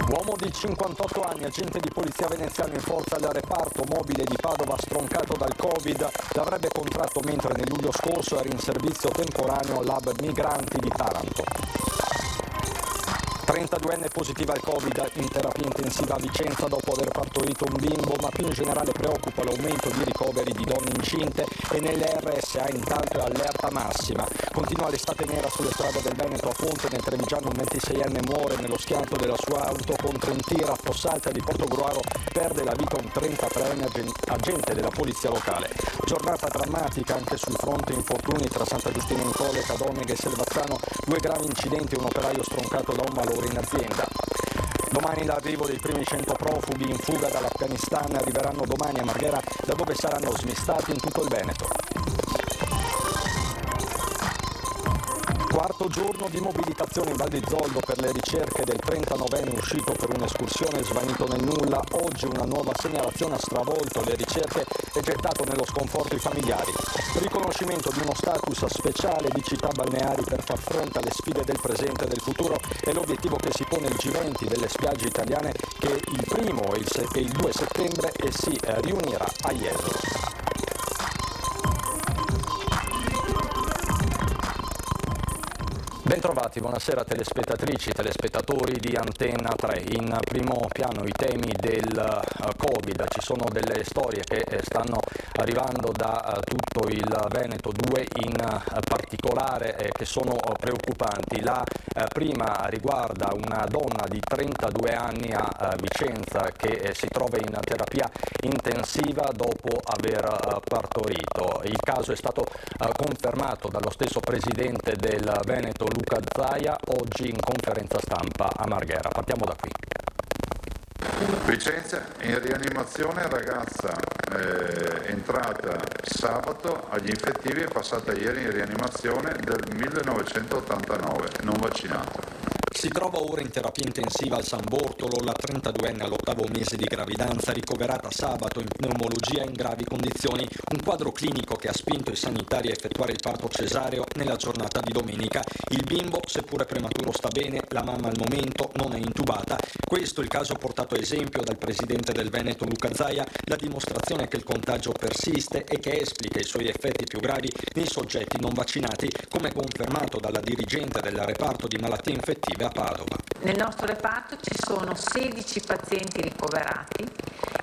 Uomo di 58 anni, agente di polizia veneziano in forza al reparto mobile di Padova, stroncato dal Covid, l'avrebbe contratto mentre nel luglio scorso era in servizio temporaneo all'hub migranti di Taranto. 32enne positiva al Covid, in terapia intensiva a Vicenza dopo aver partorito un bimbo, ma più in generale preoccupa l'aumento di ricoveri di donne incinte e nelle RSA intanto è allerta massima. Continua l'estate nera sulle strade del Veneto. A Fonte, nel Trevigiano, un 26enne muore nello schianto della sua auto contro un tir. A Fossalta di Portogruaro perde la vita un 33enne agente della polizia locale. Giornata drammatica anche sul fronte infortuni tra Santa Giustina in Colle, Cadoneghe e Selvazzano, 2 gravi incidenti, un operaio stroncato da un malore in azienda. Domani l'arrivo dei primi 100 profughi in fuga dall'Afghanistan arriveranno domani a Marghera, da dove saranno smistati in tutto il Veneto. Quarto giorno di mobilitazione in Val di Zoldo per le ricerche del 39enne uscito per un'escursione svanito nel nulla. Oggi una nuova segnalazione ha stravolto le ricerche e gettato nello sconforto i familiari. Riconoscimento di uno status speciale di città balneari per far fronte alle sfide del presente e del futuro è l'obiettivo che si pone il G20 delle spiagge italiane, che il 1° e il 2 settembre si riunirà a Jesolo. Bentrovati, buonasera telespettatrici, telespettatori di Antenna 3. In primo piano i temi del Covid. Ci sono delle storie che stanno arrivando da tutto il Veneto, 2 in particolare che sono preoccupanti. La prima riguarda una donna di 32 anni a Vicenza che si trova in terapia intensiva dopo aver partorito. Il caso è stato confermato dallo stesso presidente del Veneto, Luca Zaia, oggi in conferenza stampa a Marghera. Partiamo da qui. Vicenza, in rianimazione ragazza entrata sabato agli infettivi e passata ieri in rianimazione del 1989, non vaccinata. Si trova ora in terapia intensiva al San Bortolo la 32enne all'8° mese di gravidanza, ricoverata sabato in pneumologia in gravi condizioni, un quadro clinico che ha spinto i sanitari a effettuare il parto cesareo nella giornata di domenica. Il bimbo, seppure prematuro, sta bene, la mamma al momento non è intubata. Questo il caso portato a esempio dal presidente del Veneto Luca Zaia, la dimostrazione che il contagio persiste e che esplica i suoi effetti più gravi nei soggetti non vaccinati, come confermato dalla dirigente del reparto di malattie infettive a Padova. Nel nostro reparto ci sono 16 pazienti ricoverati,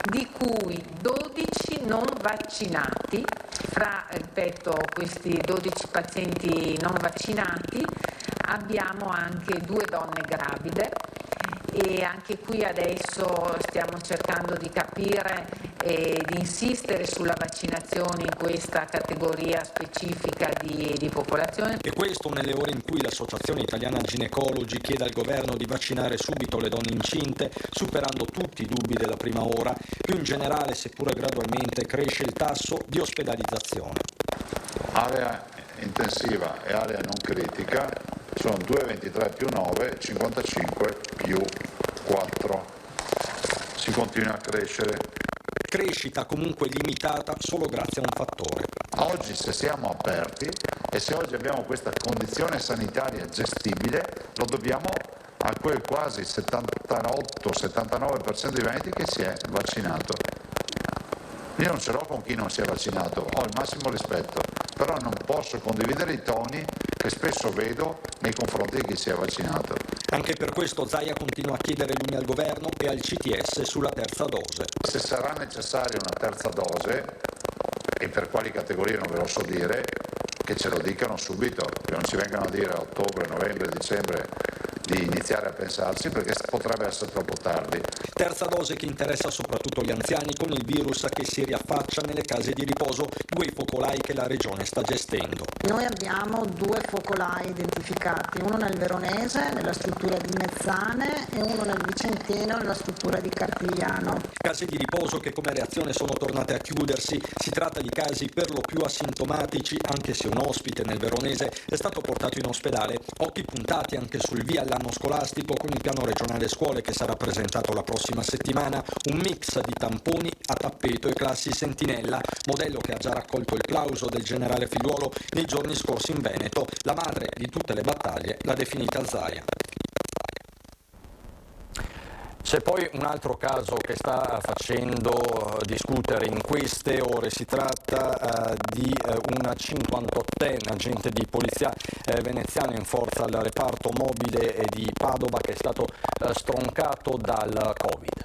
di cui 12 non vaccinati. Fra, ripeto, questi 12 pazienti non vaccinati abbiamo anche 2 donne gravide e anche qui adesso stiamo cercando di capire e di insistere sulla vaccinazione in questa categoria specifica di popolazione. E questo nelle ore in cui l'Associazione Italiana Ginecologi chiede al governo di vaccinare subito le donne incinte, superando tutti i dubbi della prima ora. Più in generale, seppure gradualmente, cresce il tasso di ospedalizzazione. Area intensiva e area non critica sono 2,23 più 9, 55 più 4. Si continua a crescere. Crescita comunque limitata solo grazie a un fattore. Oggi se siamo aperti e se oggi abbiamo questa condizione sanitaria gestibile, lo dobbiamo a quel quasi 78-79% dei veneti che si è vaccinato. Io non ce l'ho con chi non si è vaccinato, ho il massimo rispetto, però non posso condividere i toni che spesso vedo nei confronti di chi si è vaccinato. Anche per questo Zaia continua a chiedere linee al governo e al CTS sulla terza dose. Se sarà necessaria una terza dose, e per quali categorie non ve lo so dire, che ce lo dicano subito, che non ci vengano a dire a ottobre, novembre, dicembre di iniziare a pensarci, perché potrebbe essere troppo tardi. Terza dose che interessa soprattutto gli anziani con il virus che si riaffaccia nelle case di riposo, 2 focolai che la regione sta gestendo. Noi abbiamo 2 focolai identificati, uno nel Veronese, nella struttura di Mezzane, e uno nel Vicentino, nella struttura di Carpigliano. Case di riposo che come reazione sono tornate a chiudersi. Si tratta di casi per lo più asintomatici, anche se un ospite nel Veronese è stato portato in ospedale. Occhi puntati anche sul via all'anno scolastico con il piano regionale scuole che sarà presentato la prossima settimana, un mix di tamponi a tappeto e classi sentinella, modello che ha già raccolto il plauso del generale Figliuolo nei giorni scorsi in Veneto. La madre di tutte le battaglie l'ha definita Zaia. C'è poi un altro caso che sta facendo discutere in queste ore, si tratta di una 58enne agente di polizia veneziana in forza al reparto mobile di Padova che è stato stroncato dal Covid.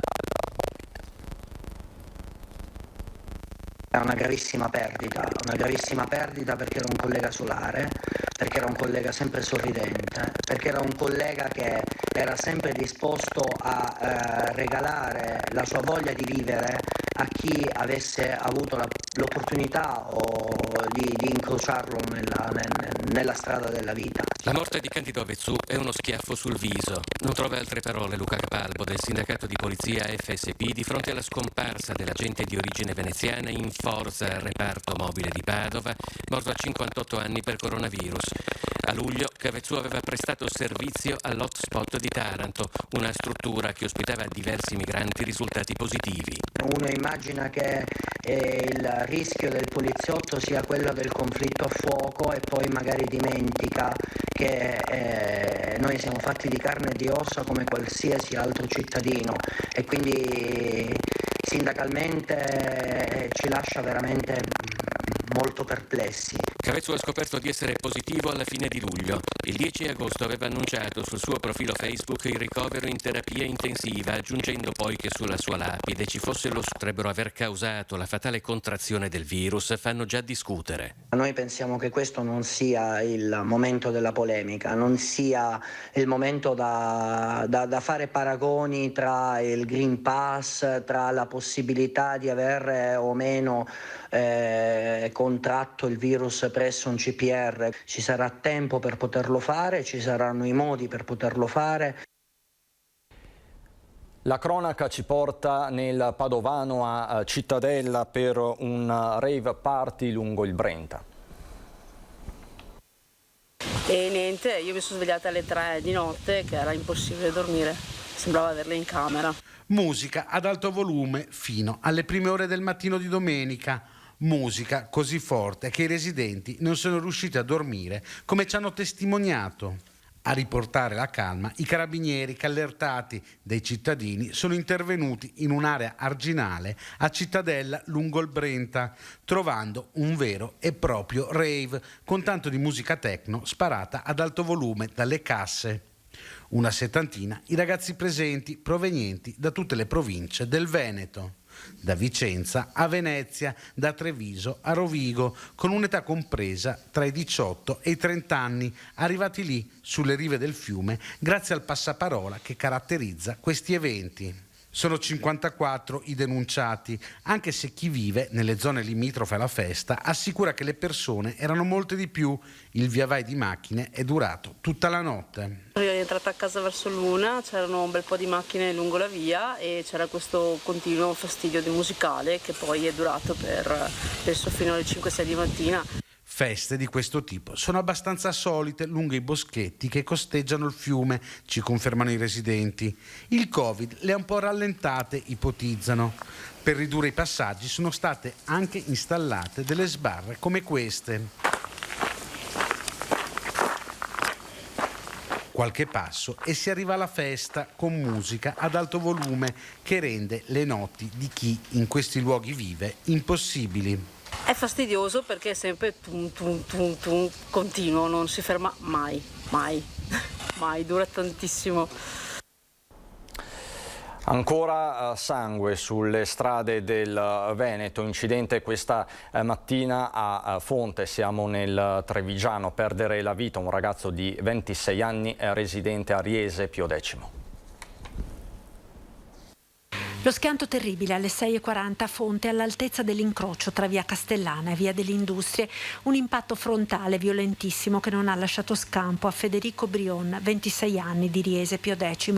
È una gravissima perdita perché era un collega solare, perché era un collega sempre sorridente, perché era un collega che era sempre disposto a regalare la sua voglia di vivere a chi avesse avuto l'opportunità di incrociarlo nella strada della vita. La morte di Candido Avezzù è uno schiaffo sul viso. Non trova altre parole Luca Capalbo del sindacato di polizia FSP di fronte alla scomparsa dell'agente di origine veneziana in forza al reparto mobile di Padova, morto a 58 anni per coronavirus. A luglio Cavezzù aveva prestato servizio all'hotspot di Taranto, una struttura che ospitava diversi migranti risultati positivi. Uno immagina che il rischio del poliziotto sia quello del conflitto a fuoco e poi magari dimentica che noi siamo fatti di carne e di ossa come qualsiasi altro cittadino e quindi sindacalmente ci lascia veramente molto perplessi. Cavezzù ha scoperto di essere positivo alla fine di luglio. Il 10 agosto aveva annunciato sul suo profilo Facebook il ricovero in terapia intensiva, aggiungendo poi che sulla sua lapide ci fosse lo potrebbero aver causato la fatale contrazione del virus, fanno già discutere. Noi pensiamo che questo non sia il momento della polemica, non sia il momento da fare paragoni tra il Green Pass, tra la possibilità di aver o meno contratto il virus presso un CPR. Ci sarà tempo per poterlo fare, ci saranno i modi per poterlo fare. La cronaca ci porta nel Padovano a Cittadella per un rave party lungo il Brenta. E niente, io mi sono svegliata alle 3 di notte che era impossibile dormire, sembrava averle in camera. Musica ad alto volume fino alle prime ore del mattino di domenica. Musica così forte che i residenti non sono riusciti a dormire, come ci hanno testimoniato. A riportare la calma, i carabinieri che, allertati dai cittadini, sono intervenuti in un'area arginale a Cittadella lungo il Brenta, trovando un vero e proprio rave con tanto di musica techno sparata ad alto volume dalle casse. Una settantina i ragazzi presenti, provenienti da tutte le province del Veneto. Da Vicenza a Venezia, da Treviso a Rovigo, con un'età compresa tra i 18 e i 30 anni, arrivati lì sulle rive del fiume grazie al passaparola che caratterizza questi eventi. Sono 54 i denunciati, anche se chi vive nelle zone limitrofe alla festa assicura che le persone erano molte di più. Il viavai di macchine è durato tutta la notte. Io ero entrata a casa verso l'una, c'erano un bel po' di macchine lungo la via e c'era questo continuo fastidio di musicale che poi è durato penso fino alle 5-6 di mattina. Feste di questo tipo sono abbastanza solite lungo i boschetti che costeggiano il fiume, ci confermano i residenti. Il Covid le ha un po' rallentate, ipotizzano. Per ridurre i passaggi sono state anche installate delle sbarre come queste. Qualche passo e si arriva alla festa con musica ad alto volume che rende le notti di chi in questi luoghi vive impossibili. È fastidioso perché è sempre tum, continuo, non si ferma mai, dura tantissimo. Ancora sangue sulle strade del Veneto, incidente questa mattina a Fonte, siamo nel Trevigiano, perdere la vita un ragazzo di 26 anni residente a Riese, Pio X. Lo schianto terribile alle 6:40 a Fonte, all'altezza dell'incrocio tra via Castellana e via delle Industrie, un impatto frontale violentissimo che non ha lasciato scampo a Federico Brion, 26 anni, di Riese, Pio X.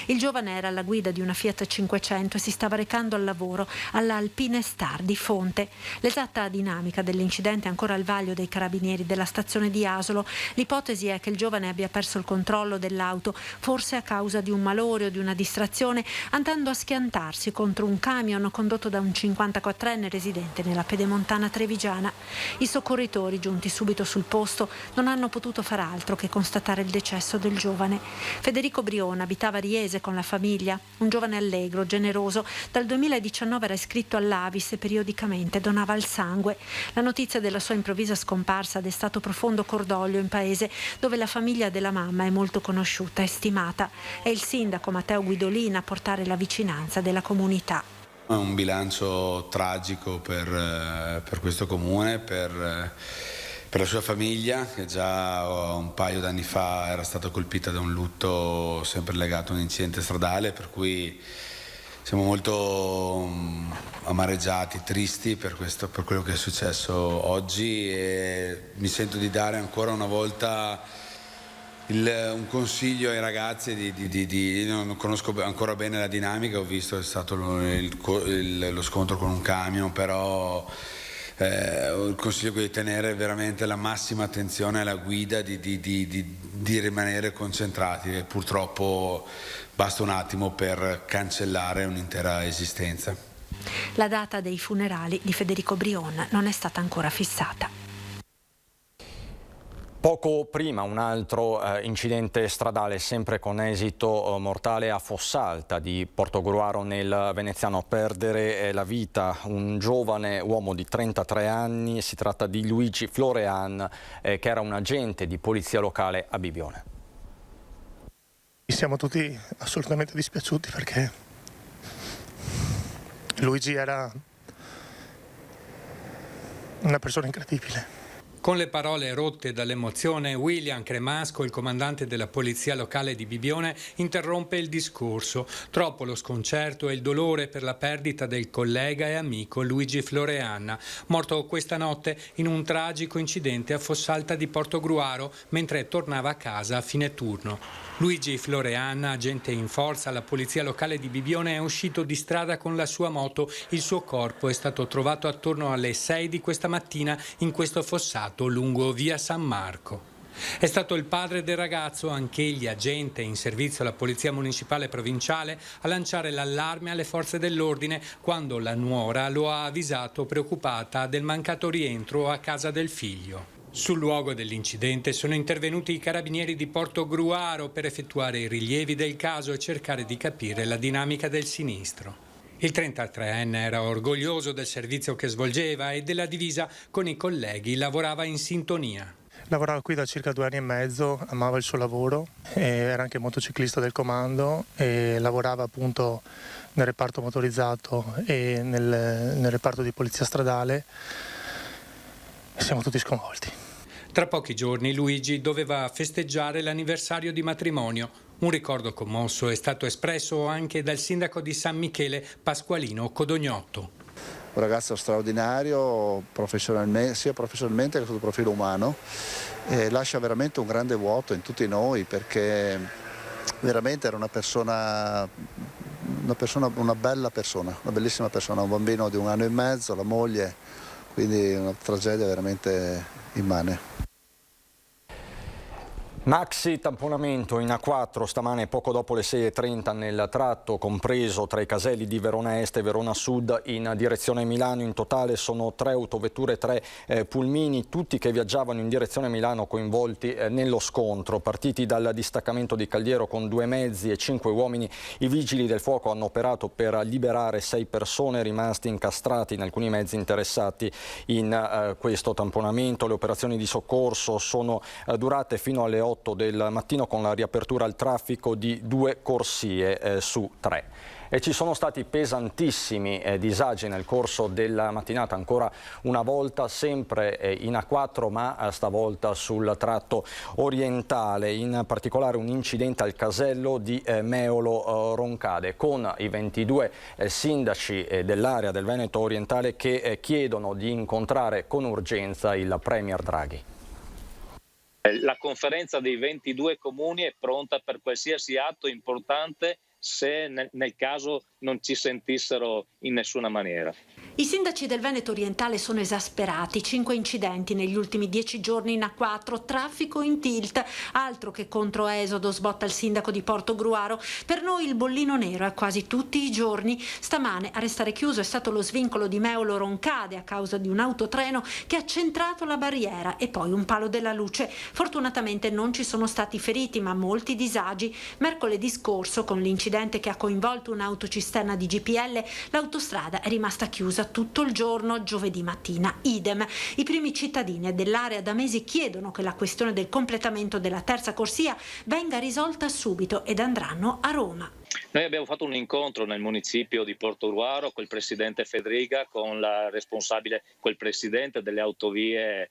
Il giovane era alla guida di una Fiat 500 e si stava recando al lavoro alla Alpine Star di Fonte. L'esatta dinamica dell'incidente è ancora al vaglio dei carabinieri della stazione di Asolo. L'ipotesi è che il giovane abbia perso il controllo dell'auto, forse a causa di un malore o di una distrazione, andando a schiantarsi schiantarsi contro un camion condotto da un 54enne residente nella pedemontana trevigiana. I soccorritori, giunti subito sul posto, non hanno potuto far altro che constatare il decesso del giovane. Federico Brion abitava a Riese con la famiglia, un giovane allegro, generoso. Dal 2019 era iscritto all'Avis e periodicamente donava il sangue. La notizia della sua improvvisa scomparsa ha destato profondo cordoglio in paese, dove la famiglia della mamma è molto conosciuta e stimata. È il sindaco Matteo Guidolin a portare la vicinanza della comunità. È un bilancio tragico per questo comune, per la sua famiglia, che già un paio d'anni fa era stata colpita da un lutto sempre legato a un incidente stradale, per cui siamo molto amareggiati, tristi per quello che è successo oggi, e mi sento di dare ancora una volta un consiglio ai ragazzi. Non conosco ancora bene la dinamica, ho visto è stato lo scontro con un camion, però il consiglio è di tenere veramente la massima attenzione alla guida, di rimanere concentrati, e purtroppo basta un attimo per cancellare un'intera esistenza. La data dei funerali di Federico Brion non è stata ancora fissata. Poco prima un altro incidente stradale, sempre con esito mortale, a Fossalta di Portogruaro nel Veneziano. A perdere la vita un giovane uomo di 33 anni, si tratta di Luigi Florean, che era un agente di polizia locale a Bibione. Siamo tutti assolutamente dispiaciuti, perché Luigi era una persona incredibile. Con le parole rotte dall'emozione, William Cremasco, il comandante della polizia locale di Bibione, interrompe il discorso. Troppo lo sconcerto e il dolore per la perdita del collega e amico Luigi Florean, morto questa notte in un tragico incidente a Fossalta di Portogruaro mentre tornava a casa a fine turno. Luigi Florean, agente in forza alla polizia locale di Bibione, è uscito di strada con la sua moto. Il suo corpo è stato trovato attorno alle 6 di questa mattina in questo fossato lungo via San Marco. È stato il padre del ragazzo, anch'egli agente in servizio alla Polizia Municipale Provinciale, a lanciare l'allarme alle forze dell'ordine quando la nuora lo ha avvisato, preoccupata del mancato rientro a casa del figlio. Sul luogo dell'incidente sono intervenuti i carabinieri di Portogruaro per effettuare i rilievi del caso e cercare di capire la dinamica del sinistro. Il 33enne era orgoglioso del servizio che svolgeva e della divisa con i colleghi, lavorava in sintonia. Lavorava qui da circa 2 anni e mezzo, amava il suo lavoro, era anche motociclista del comando e lavorava appunto nel reparto motorizzato e nel reparto di polizia stradale. E siamo tutti sconvolti. Tra pochi giorni Luigi doveva festeggiare l'anniversario di matrimonio. Un ricordo commosso è stato espresso anche dal sindaco di San Michele, Pasqualino Codognotto. Un ragazzo straordinario sia professionalmente che sotto il profilo umano, e lascia veramente un grande vuoto in tutti noi, perché veramente era una bella persona, una bellissima persona, un bambino di 1 anno e mezzo, la moglie, quindi una tragedia veramente immane. Maxi tamponamento in A4 stamane poco dopo le 6:30 nel tratto compreso tra i caselli di Verona Est e Verona Sud in direzione Milano. In totale sono 3 autovetture, 3 pulmini, tutti che viaggiavano in direzione Milano, coinvolti nello scontro. Partiti dal distaccamento di Caldiero con 2 mezzi e 5 uomini, i vigili del fuoco hanno operato per liberare 6 persone rimasti incastrati in alcuni mezzi interessati in questo tamponamento. Le operazioni di soccorso sono durate fino alle 8 del mattino, con la riapertura al traffico di 2 corsie su 3. E ci sono stati pesantissimi disagi nel corso della mattinata, ancora una volta sempre in A4, ma stavolta sul tratto orientale, in particolare un incidente al casello di Meolo Roncade, con i 22 sindaci dell'area del Veneto orientale che chiedono di incontrare con urgenza il Premier Draghi. La conferenza dei 22 comuni è pronta per qualsiasi atto importante se nel caso non ci sentissero in nessuna maniera. I sindaci del Veneto orientale sono esasperati, 5 incidenti negli ultimi 10 giorni in A4, traffico in tilt, altro che controesodo, sbotta il sindaco di Portogruaro. Per noi il bollino nero è quasi tutti i giorni. Stamane a restare chiuso è stato lo svincolo di Meolo Roncade a causa di un autotreno che ha centrato la barriera e poi un palo della luce. Fortunatamente non ci sono stati feriti, ma molti disagi. Mercoledì scorso, con l'incidente che ha coinvolto un'autocisterna di GPL, l'autostrada è rimasta chiusa tutto il giorno. Giovedì mattina idem. I primi cittadini dell'area da mesi chiedono che la questione del completamento della terza corsia venga risolta subito ed andranno a Roma. Noi abbiamo fatto un incontro nel municipio di Portogruaro con il presidente Fedriga, con la responsabile, col presidente delle autovie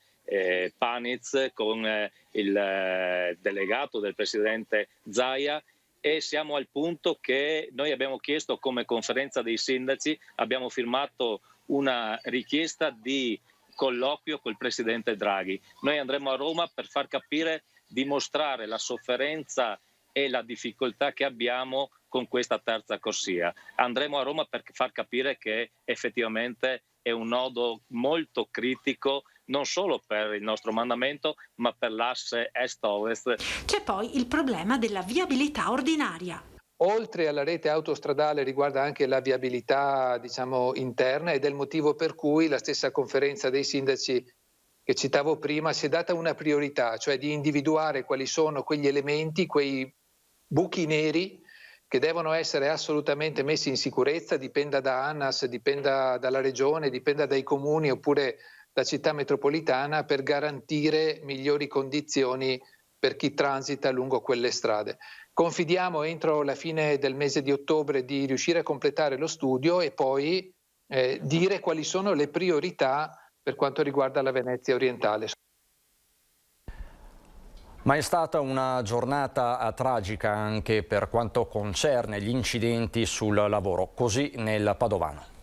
Paniz, con il delegato del presidente Zaia, e siamo al punto che noi abbiamo chiesto come conferenza dei sindaci, abbiamo firmato una richiesta di colloquio col presidente Draghi. Noi andremo a Roma per far capire, dimostrare la sofferenza e la difficoltà che abbiamo con questa terza corsia. Andremo a Roma per far capire che effettivamente è un nodo molto critico non solo per il nostro mandamento, ma per l'asse est-ovest. C'è poi il problema della viabilità ordinaria. Oltre alla rete autostradale riguarda anche la viabilità, interna, ed è il motivo per cui la stessa conferenza dei sindaci che citavo prima si è data una priorità, cioè di individuare quali sono quegli elementi, quei buchi neri che devono essere assolutamente messi in sicurezza, dipenda da ANAS, dipenda dalla regione, dipenda dai comuni oppure da città metropolitana, per garantire migliori condizioni per chi transita lungo quelle strade. Confidiamo entro la fine del mese di ottobre di riuscire a completare lo studio e poi dire quali sono le priorità per quanto riguarda la Venezia orientale. Ma è stata una giornata tragica anche per quanto concerne gli incidenti sul lavoro, così nel Padovano.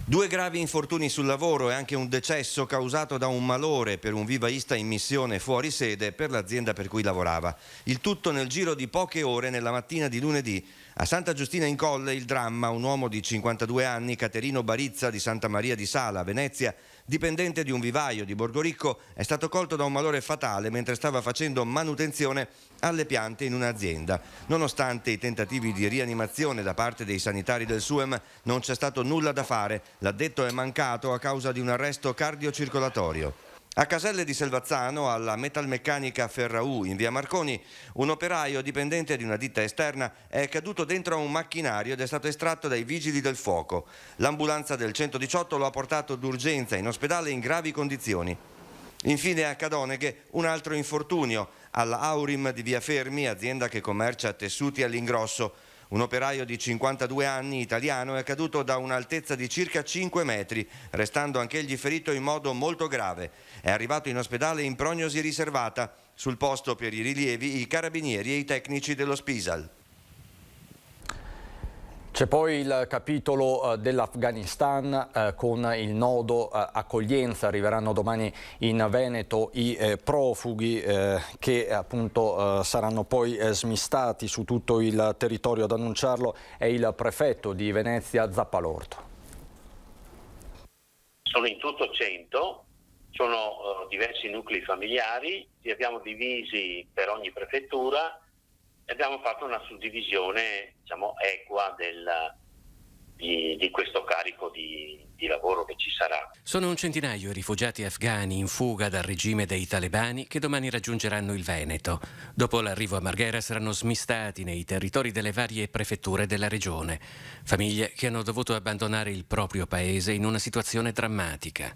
2 gravi infortuni sul lavoro e anche un decesso causato da un malore per un vivaista in missione fuori sede per l'azienda per cui lavorava. Il tutto nel giro di poche ore nella mattina di lunedì. A Santa Giustina in Colle il dramma: un uomo di 52 anni, Caterino Barizza di Santa Maria di Sala, Venezia, dipendente di un vivaio di Borgoricco, è stato colto da un malore fatale mentre stava facendo manutenzione alle piante in un'azienda. Nonostante i tentativi di rianimazione da parte dei sanitari del SUEM, non c'è stato nulla da fare. L'addetto è mancato a causa di un arresto cardiocircolatorio. A Caselle di Selvazzano, alla metalmeccanica Ferraù in via Marconi, un operaio dipendente di una ditta esterna è caduto dentro a un macchinario ed è stato estratto dai vigili del fuoco. L'ambulanza del 118 lo ha portato d'urgenza in ospedale in gravi condizioni. Infine a Cadoneghe un altro infortunio, alla Aurim di via Fermi, azienda che commercia tessuti all'ingrosso. Un operaio di 52 anni, italiano, è caduto da un'altezza di circa 5 metri, restando anch'egli ferito in modo molto grave. È arrivato in ospedale in prognosi riservata. Sul posto per i rilievi i carabinieri e i tecnici dello Spisal. C'è poi il capitolo dell'Afghanistan con il nodo accoglienza. Arriveranno domani in Veneto i profughi che appunto saranno poi smistati su tutto il territorio. Ad annunciarlo è il prefetto di Venezia Zappalorto. Sono in tutto 100, sono diversi nuclei familiari, li abbiamo divisi per ogni prefettura. Abbiamo fatto una suddivisione equa di questo carico di lavoro che ci sarà. Sono un centinaio i rifugiati afghani in fuga dal regime dei talebani che domani raggiungeranno il Veneto. Dopo l'arrivo a Marghera saranno smistati nei territori delle varie prefetture della regione. Famiglie che hanno dovuto abbandonare il proprio paese in una situazione drammatica.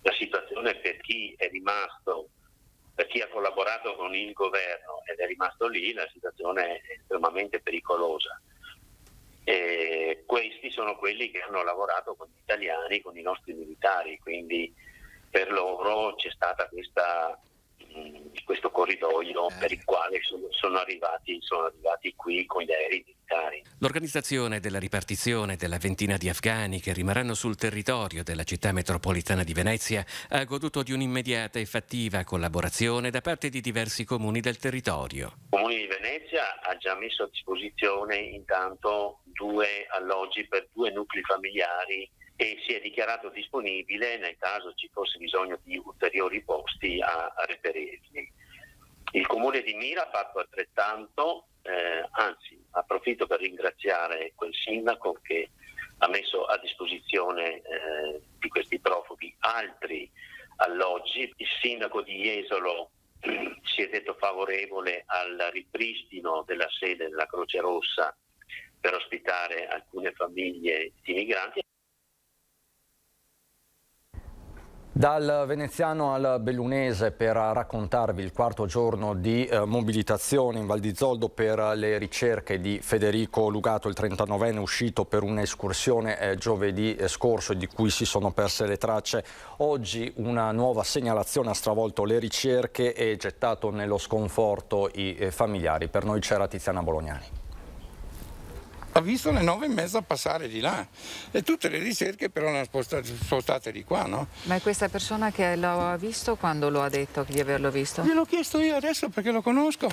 La situazione per chi è rimasto, per chi ha collaborato con il governo ed è rimasto lì, la situazione è estremamente pericolosa. E questi sono quelli che hanno lavorato con gli italiani, con i nostri militari, quindi per loro c'è stata questa questo corridoio per il quale sono arrivati qui con gli aerei militari. L'organizzazione della ripartizione della ventina di afghani che rimarranno sul territorio della città metropolitana di Venezia ha goduto di un'immediata e fattiva collaborazione da parte di diversi comuni del territorio. Il Comune di Venezia ha già messo a disposizione intanto 2 alloggi per 2 nuclei familiari e si è dichiarato disponibile nel caso ci fosse bisogno di ulteriori posti a reperirli. Il Comune di Mira ha fatto altrettanto, anzi approfitto per ringraziare quel sindaco che ha messo a disposizione di questi profughi altri alloggi. Il sindaco di Jesolo si è detto favorevole al ripristino della sede della Croce Rossa per ospitare alcune famiglie di migranti. Dal veneziano al bellunese per raccontarvi il 4° giorno di mobilitazione in Val di Zoldo per le ricerche di Federico Lugato, il 39enne uscito per un'escursione giovedì scorso di cui si sono perse le tracce. Oggi una nuova segnalazione ha stravolto le ricerche e gettato nello sconforto i familiari. Per noi c'era Tiziana Bolognani. Ha visto le 9:30 passare di là e tutte le ricerche però erano spostate di qua, no? Ma è questa persona che lo ha visto quando lo ha detto di averlo visto? Gliel'ho chiesto io adesso perché lo conosco.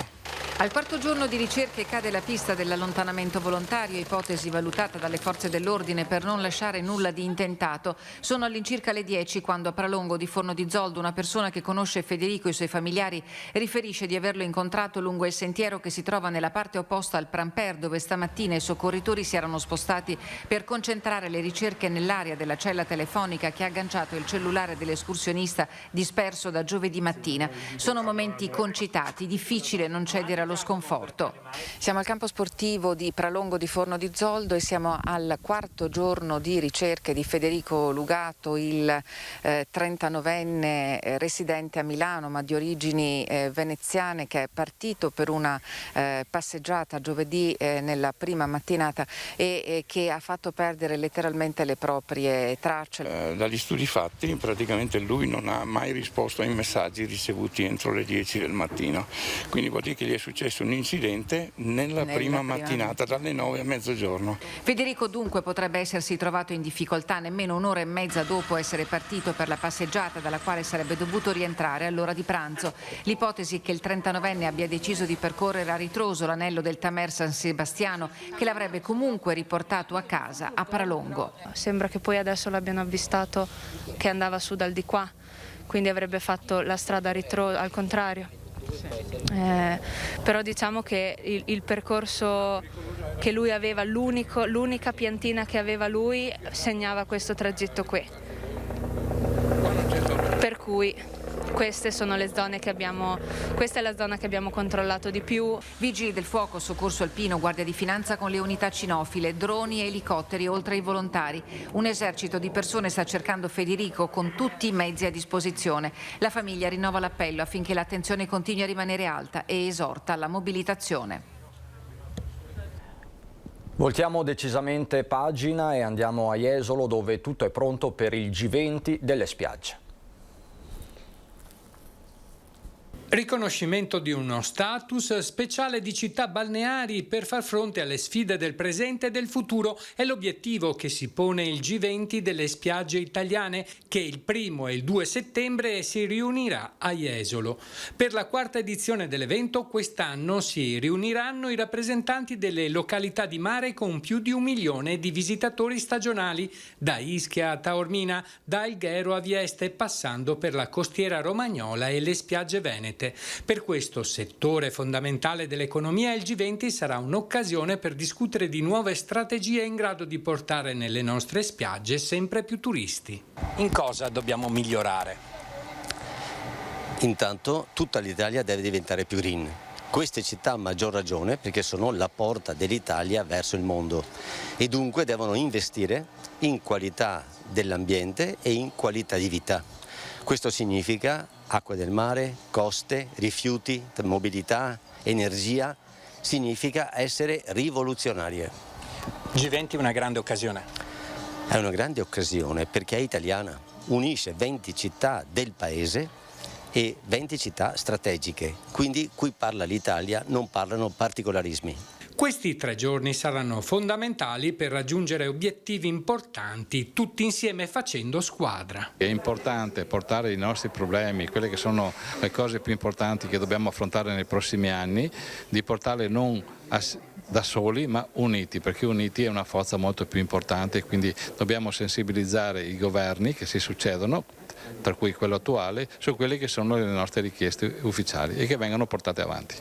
Al 4° giorno di ricerche cade la pista dell'allontanamento volontario, ipotesi valutata dalle forze dell'ordine per non lasciare nulla di intentato. Sono all'incirca le 10 quando a Pralongo di Forno di Zoldo una persona che conosce Federico e i suoi familiari riferisce di averlo incontrato lungo il sentiero che si trova nella parte opposta al Pramper, dove stamattina i soccorritori si erano spostati per concentrare le ricerche nell'area della cella telefonica che ha agganciato il cellulare dell'escursionista disperso da giovedì mattina. Sono momenti concitati, difficile non cedere allo sconforto. Siamo al campo sportivo di Pralongo di Forno di Zoldo e siamo al 4° giorno di ricerche di Federico Lugato, il 39enne residente a Milano ma di origini veneziane, che è partito per una passeggiata giovedì nella prima mattinata e che ha fatto perdere letteralmente le proprie tracce. Dagli studi fatti praticamente lui non ha mai risposto ai messaggi ricevuti entro le 10 del mattino, quindi vuol dire che gli è successo un incidente nella prima mattinata dalle 9 a mezzogiorno. Federico dunque potrebbe essersi trovato in difficoltà nemmeno un'ora e mezza dopo essere partito per la passeggiata dalla quale sarebbe dovuto rientrare all'ora di pranzo. L'ipotesi è che il 39enne abbia deciso di percorrere a ritroso l'anello del Tamer San Sebastiano che l'avrebbe comunque riportato a casa a Pralongo. Sembra che poi adesso l'abbiano avvistato che andava su dal di qua, quindi avrebbe fatto la strada al contrario. Però diciamo che il percorso che lui aveva, l'unica piantina che aveva lui segnava questo tragitto qui, per cui queste sono le zone che questa è la zona che abbiamo controllato di più. Vigili del fuoco, soccorso alpino, guardia di finanza con le unità cinofile, droni e elicotteri oltre ai volontari. Un esercito di persone sta cercando Federico con tutti i mezzi a disposizione. La famiglia rinnova l'appello affinché l'attenzione continui a rimanere alta e esorta alla mobilitazione. Voltiamo decisamente pagina e andiamo a Jesolo, dove tutto è pronto per il G20 delle spiagge. Riconoscimento di uno status speciale di città balneari per far fronte alle sfide del presente e del futuro è l'obiettivo che si pone il G20 delle spiagge italiane, che il 1° e il 2 settembre si riunirà a Jesolo. Per la 4ª edizione dell'evento quest'anno si riuniranno i rappresentanti delle località di mare con più di 1 milione di visitatori stagionali, da Ischia a Taormina, da Alghero a Vieste, passando per la costiera romagnola e le spiagge venete. Per questo settore fondamentale dell'economia il G20 sarà un'occasione per discutere di nuove strategie in grado di portare nelle nostre spiagge sempre più turisti. In cosa dobbiamo migliorare? Intanto tutta l'Italia deve diventare più green. Queste città a maggior ragione perché sono la porta dell'Italia verso il mondo e dunque devono investire in qualità dell'ambiente e in qualità di vita. Questo significa acque del mare, coste, rifiuti, mobilità, energia, significa essere rivoluzionarie. G20 è una grande occasione. È una grande occasione perché è italiana, unisce 20 città del paese e 20 città strategiche, quindi qui parla l'Italia, non parlano particolarismi. Questi 3 giorni saranno fondamentali per raggiungere obiettivi importanti, tutti insieme facendo squadra. È importante portare i nostri problemi, quelle che sono le cose più importanti che dobbiamo affrontare nei prossimi anni, di portarle non da soli ma uniti, perché uniti è una forza molto più importante, quindi dobbiamo sensibilizzare i governi che si succedono, tra cui quello attuale, su quelle che sono le nostre richieste ufficiali e che vengano portate avanti.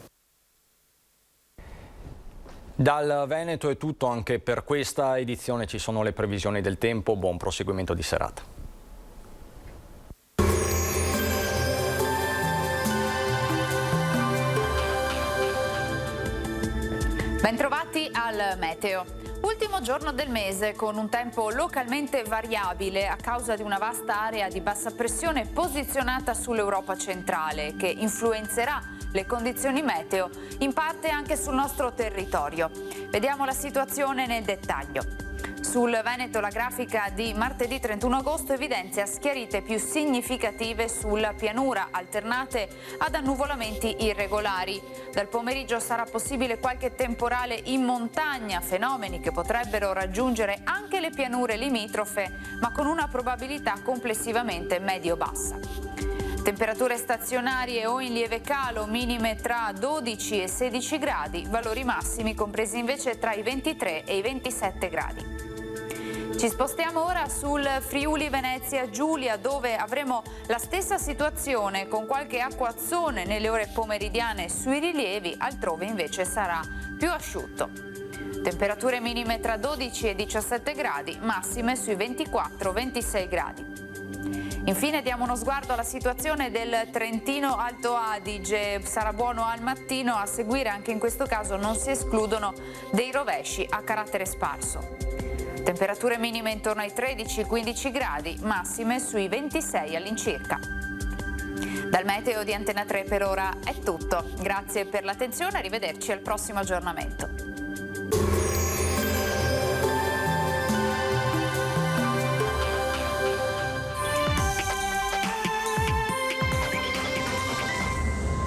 Dal Veneto è tutto anche per questa edizione, ci sono le previsioni del tempo, buon proseguimento di serata. Bentrovati al meteo. Ultimo giorno del mese con un tempo localmente variabile a causa di una vasta area di bassa pressione posizionata sull'Europa centrale che influenzerà le condizioni meteo in parte anche sul nostro territorio. Vediamo la situazione nel dettaglio. Sul Veneto la grafica di martedì 31 agosto evidenzia schiarite più significative sulla pianura, alternate ad annuvolamenti irregolari. Dal pomeriggio sarà possibile qualche temporale in montagna, fenomeni che potrebbero raggiungere anche le pianure limitrofe, ma con una probabilità complessivamente medio-bassa. Temperature stazionarie o in lieve calo, minime tra 12 e 16 gradi, valori massimi compresi invece tra i 23 e i 27 gradi. Ci spostiamo ora sul Friuli Venezia Giulia, dove avremo la stessa situazione con qualche acquazzone nelle ore pomeridiane sui rilievi, altrove invece sarà più asciutto. Temperature minime tra 12 e 17 gradi, massime sui 24-26 gradi. Infine diamo uno sguardo alla situazione del Trentino Alto Adige. Sarà buono al mattino, a seguire anche in questo caso non si escludono dei rovesci a carattere sparso. Temperature minime intorno ai 13-15 gradi, massime sui 26 all'incirca. Dal meteo di Antena 3 per ora è tutto. Grazie per l'attenzione, arrivederci al prossimo aggiornamento.